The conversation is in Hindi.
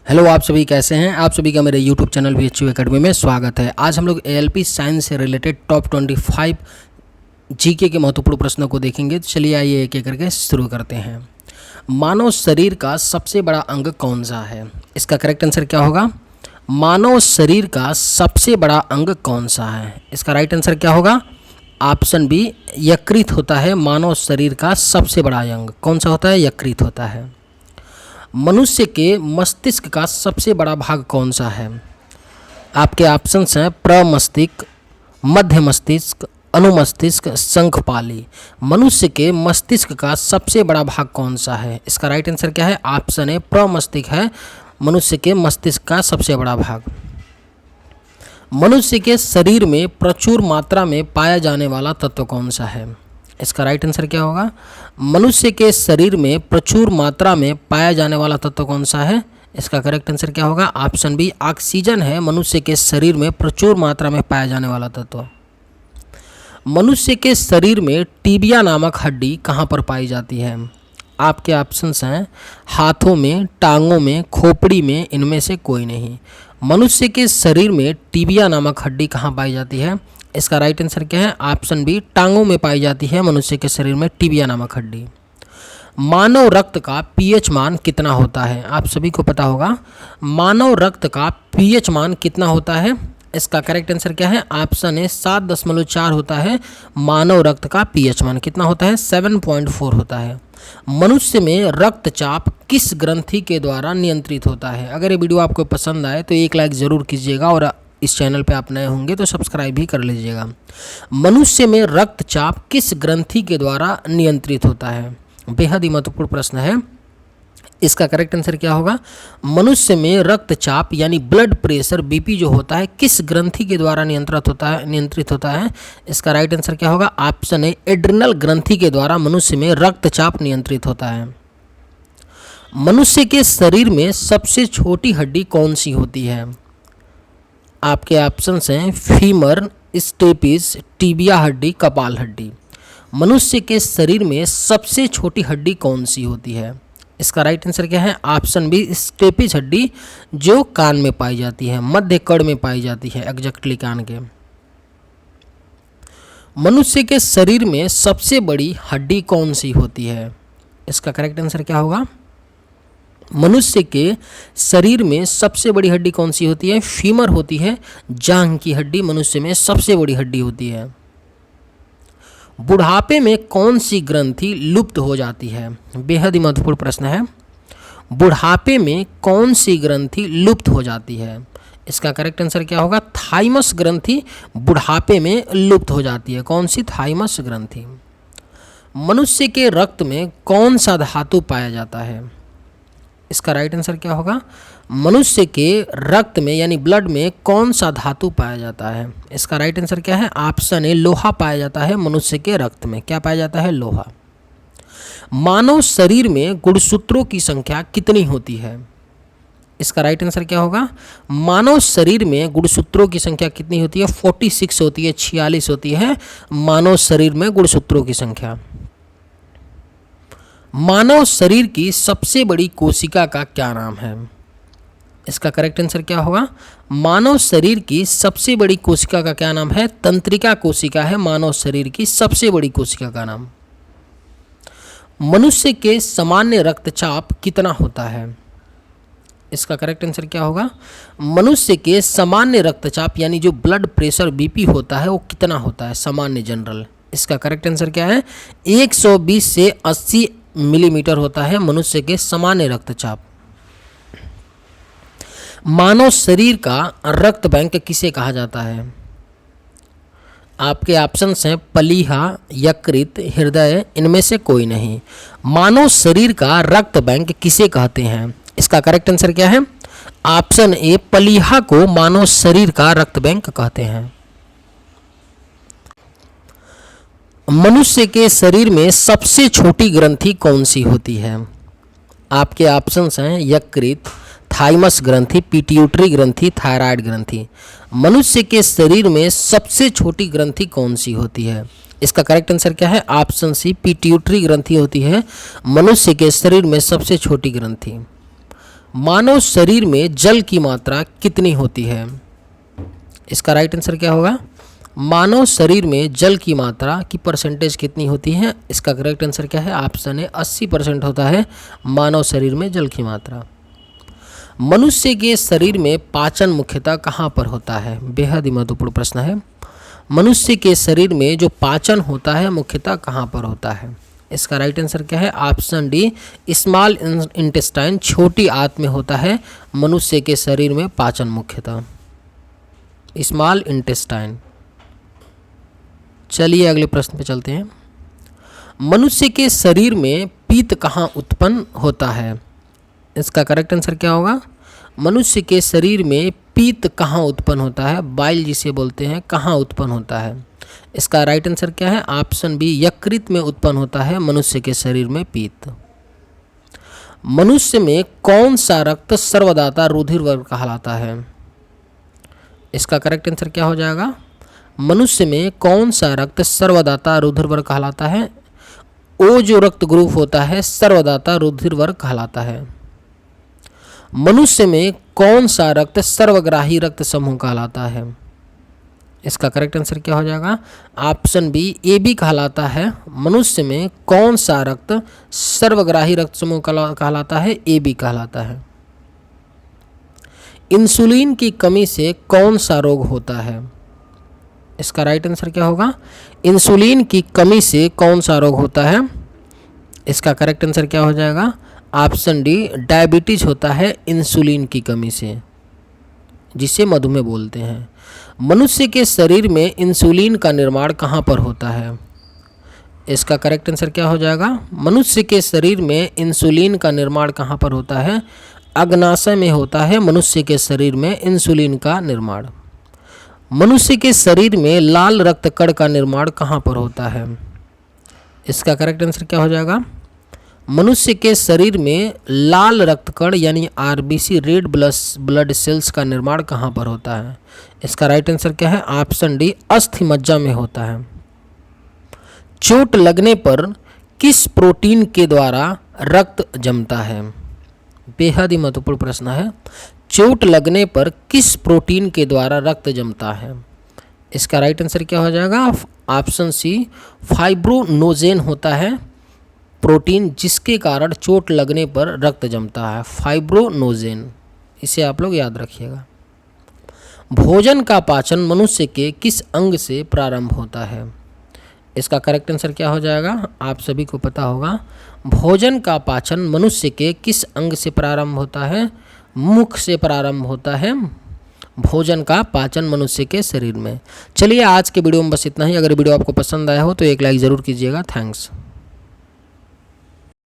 हेलो, आप सभी कैसे हैं। आप सभी का मेरे यूट्यूब चैनल VHU एकेडमी में स्वागत है। आज हम लोग ALP साइंस से रिलेटेड टॉप 25 जीके के महत्वपूर्ण प्रश्नों को देखेंगे। तो चलिए आइए एक एक करके शुरू करते हैं। मानव शरीर का सबसे बड़ा अंग कौन सा है? इसका करेक्ट आंसर क्या होगा? मानव शरीर का सबसे बड़ा अंग कौन सा है? इसका राइट आंसर क्या होगा? ऑप्शन बी, यकृत होता है। मानव शरीर का सबसे बड़ा अंग कौन सा होता है? यकृत होता है। मनुष्य के मस्तिष्क का सबसे बड़ा भाग कौन सा है? आपके ऑप्शंस हैं प्रमस्तिष्क, मध्य मस्तिष्क, अनुमस्तिष्क, शंखपाली। मनुष्य के मस्तिष्क का सबसे बड़ा भाग कौन सा है? इसका राइट आंसर क्या है? ऑप्शन ए प्रमस्तिष्क है मनुष्य के मस्तिष्क का सबसे बड़ा भाग। मनुष्य के शरीर में प्रचुर मात्रा में पाया जाने वाला तत्व कौन सा है? इसका राइट आंसर क्या होगा? मनुष्य के शरीर में प्रचुर मात्रा में पाया जाने वाला तत्व कौन सा है? इसका करेक्ट आंसर क्या होगा? ऑप्शन बी, ऑक्सीजन है मनुष्य के शरीर में प्रचुर मात्रा में पाया जाने वाला तत्व। मनुष्य के शरीर में टीबिया नामक हड्डी कहाँ पर पाई जाती है? आपके ऑप्शंस हैं हाथों में, टांगों में, खोपड़ी में, इनमें से कोई नहीं। मनुष्य के शरीर में टीबिया नामक हड्डी कहाँ पाई जाती है? इसका राइट आंसर क्या है? ऑप्शन बी, टांगों में पाई जाती है मनुष्य के शरीर में टीबिया नामक हड्डी। मानव रक्त का पीएच मान कितना होता है? आप सभी को पता होगा मानव रक्त का पीएच मान कितना होता है। इसका करेक्ट आंसर क्या है? ऑप्शन ए 7.4 होता है। मानव रक्त का पीएच मान कितना होता है? 7.4 होता है। मनुष्य में रक्तचाप किस ग्रंथि के द्वारा नियंत्रित होता है? अगर ये वीडियो आपको पसंद आए तो एक लाइक ज़रूर कीजिएगा और इस चैनल पे आप नए होंगे तो सब्सक्राइब भी कर लीजिएगा। मनुष्य में रक्तचाप किस ग्रंथि के द्वारा नियंत्रित होता है? बेहद ही महत्वपूर्ण प्रश्न है। इसका करेक्ट आंसर क्या होगा? मनुष्य में रक्तचाप यानी ब्लड प्रेशर BP जो होता है किस ग्रंथि के द्वारा नियंत्रित होता है? इसका राइट आंसर क्या होगा? ऑप्शन ए एड्रिनल ग्रंथि के द्वारा मनुष्य में रक्तचाप नियंत्रित होता है। मनुष्य के शरीर में सबसे छोटी हड्डी कौन सी होती है? आपके ऑप्शंस हैं फीमर, स्टेपिस, टीबिया हड्डी, कपाल हड्डी। मनुष्य के शरीर में सबसे छोटी हड्डी कौन सी होती है? इसका राइट आंसर क्या है? ऑप्शन बी, स्टेपिस हड्डी जो कान में पाई जाती है, मध्य कड़ में पाई जाती है, एग्जैक्टली कान के। मनुष्य के शरीर में सबसे बड़ी हड्डी कौन सी होती है? इसका करेक्ट आंसर क्या होगा? मनुष्य के शरीर में सबसे बड़ी हड्डी कौन सी होती है? फीमर होती है। जांघ की हड्डी मनुष्य में सबसे बड़ी हड्डी होती है। बुढ़ापे में कौन सी ग्रंथि लुप्त हो जाती है? बेहद ही महत्वपूर्ण प्रश्न है। बुढ़ापे में कौन सी ग्रंथि लुप्त हो जाती है? इसका करेक्ट आंसर क्या होगा? थाइमस ग्रंथि बुढ़ापे में लुप्त हो जाती है। कौन सी? थाइमस ग्रंथि। मनुष्य के रक्त में कौन सा धातु पाया जाता है? इसका राइट आंसर क्या होगा? मनुष्य के रक्त में यानी ब्लड में कौन सा धातु पाया जाता है? इसका राइट आंसर क्या है? ऑप्शन ए लोहा पाया जाता है मनुष्य के रक्त में। क्या पाया जाता है? लोहा। मानव शरीर में गुणसूत्रों की संख्या कितनी होती है? इसका राइट आंसर क्या होगा? मानव शरीर में गुणसूत्रों की संख्या कितनी होती है? 46 होती है, 46 होती है मानव शरीर में गुणसूत्रों की संख्या। मानव शरीर की सबसे बड़ी कोशिका का क्या नाम है? इसका करेक्ट आंसर क्या होगा? मानव शरीर की सबसे बड़ी कोशिका का क्या नाम है? तंत्रिका कोशिका है मानव शरीर की सबसे बड़ी कोशिका का नाम। मनुष्य के सामान्य रक्तचाप कितना होता है? इसका करेक्ट आंसर क्या होगा? मनुष्य के सामान्य रक्तचाप यानी जो ब्लड प्रेशर BP होता है वो कितना होता है? सामान्य जनरल। इसका करेक्ट आंसर क्या है? 120 से 80 मिलीमीटर होता है मनुष्य के सामान्य रक्तचाप। मानव शरीर का रक्त बैंक किसे कहा जाता है? आपके ऑप्शंस हैं पलीहा, यकृत, हृदय, इनमें से कोई नहीं। मानव शरीर का रक्त बैंक किसे कहते हैं? इसका करेक्ट आंसर क्या है? ऑप्शन ए पलीहा को मानव शरीर का रक्त बैंक कहते हैं। मनुष्य के शरीर में सबसे छोटी ग्रंथि कौन सी होती है? आपके ऑप्शंस हैं यकृत, थाइमस ग्रंथि, पिट्यूटरी ग्रंथि, थायराइड ग्रंथि। मनुष्य के शरीर में सबसे छोटी ग्रंथि कौन सी होती है? इसका करेक्ट आंसर क्या है? ऑप्शन सी पिट्यूटरी ग्रंथि होती है मनुष्य के शरीर में सबसे छोटी ग्रंथि। मानव शरीर में जल की मात्रा कितनी होती है? इसका राइट आंसर क्या होगा? मानव शरीर में जल की मात्रा की परसेंटेज कितनी होती है? इसका करेक्ट आंसर क्या है? ऑप्शन है 80% होता है मानव शरीर में जल की मात्रा। मनुष्य के शरीर में पाचन मुख्यतः कहाँ पर होता है? बेहद ही महत्वपूर्ण प्रश्न है। मनुष्य के शरीर में जो पाचन होता है मुख्यतः कहाँ पर होता है? इसका राइट आंसर क्या है? ऑप्शन डी, स्मॉल इंटेस्टाइन, छोटी आंत में होता है मनुष्य के शरीर में पाचन मुख्यतः, स्मॉल इंटेस्टाइन। चलिए अगले प्रश्न पे चलते हैं। मनुष्य के शरीर में पीत कहाँ उत्पन्न होता है? इसका करेक्ट आंसर क्या होगा? मनुष्य के शरीर में पीत कहाँ उत्पन्न होता है? बाइल जिसे बोलते हैं, कहाँ उत्पन्न होता है? इसका राइट आंसर क्या है? ऑप्शन बी, यकृत में उत्पन्न होता है मनुष्य के शरीर में पीत। मनुष्य में कौन सा रक्त सर्वदाता रुधिर वर्ग कहलाता है? इसका करेक्ट आंसर क्या हो जाएगा? मनुष्य में कौन सा रक्त सर्वदाता रुधिर वर्ग कहलाता है? ओ जो रक्त ग्रुप होता है सर्वदाता रुधिर वर्ग कहलाता है। मनुष्य में कौन सा रक्त सर्वग्राही रक्त समूह कहलाता है? इसका करेक्ट आंसर क्या हो जाएगा? ऑप्शन बी, ए बी कहलाता है। मनुष्य में कौन सा रक्त सर्वग्राही रक्त समूह कहलाता है? ए बी कहलाता है। इंसुलिन की कमी से कौन सा रोग होता है? इसका राइट आंसर क्या होगा? इंसुलिन की कमी से कौन सा रोग होता है? इसका करेक्ट आंसर क्या हो जाएगा? ऑप्शन डी, डायबिटीज होता है इंसुलिन की कमी से, जिसे मधुमेह बोलते हैं। मनुष्य के शरीर में इंसुलिन का निर्माण कहाँ पर होता है? इसका करेक्ट आंसर क्या हो जाएगा? मनुष्य के शरीर में इंसुलिन का निर्माण कहाँ पर होता है? अग्नाशय में होता है मनुष्य के शरीर में इंसुलिन का निर्माण। मनुष्य के शरीर में लाल रक्त कण का निर्माण कहाँ पर होता है? इसका करेक्ट आंसर क्या हो जाएगा? मनुष्य के शरीर में लाल रक्त कण यानी आरबीसी, रेड ब्लड सेल्स का निर्माण कहाँ पर होता है? इसका राइट आंसर क्या है? ऑप्शन डी, अस्थि मज्जा में होता है। चोट लगने पर किस प्रोटीन के द्वारा रक्त जमता है? बेहद ही महत्वपूर्ण प्रश्न है। चोट लगने पर किस प्रोटीन के द्वारा रक्त जमता है? इसका राइट आंसर क्या हो जाएगा? ऑप्शन सी, फाइब्रोनोजेन होता है प्रोटीन जिसके कारण चोट लगने पर रक्त जमता है, फाइब्रोनोजेन। इसे आप लोग याद रखिएगा। भोजन का पाचन मनुष्य के किस अंग से प्रारंभ होता है? इसका करेक्ट आंसर क्या हो जाएगा? आप सभी को पता होगा। भोजन का पाचन मनुष्य के किस अंग से प्रारंभ होता है? मुख से प्रारंभ होता है भोजन का पाचन मनुष्य के शरीर में। चलिए आज के वीडियो में बस इतना ही। अगर वीडियो आपको पसंद आया हो तो एक लाइक ज़रूर कीजिएगा। थैंक्स।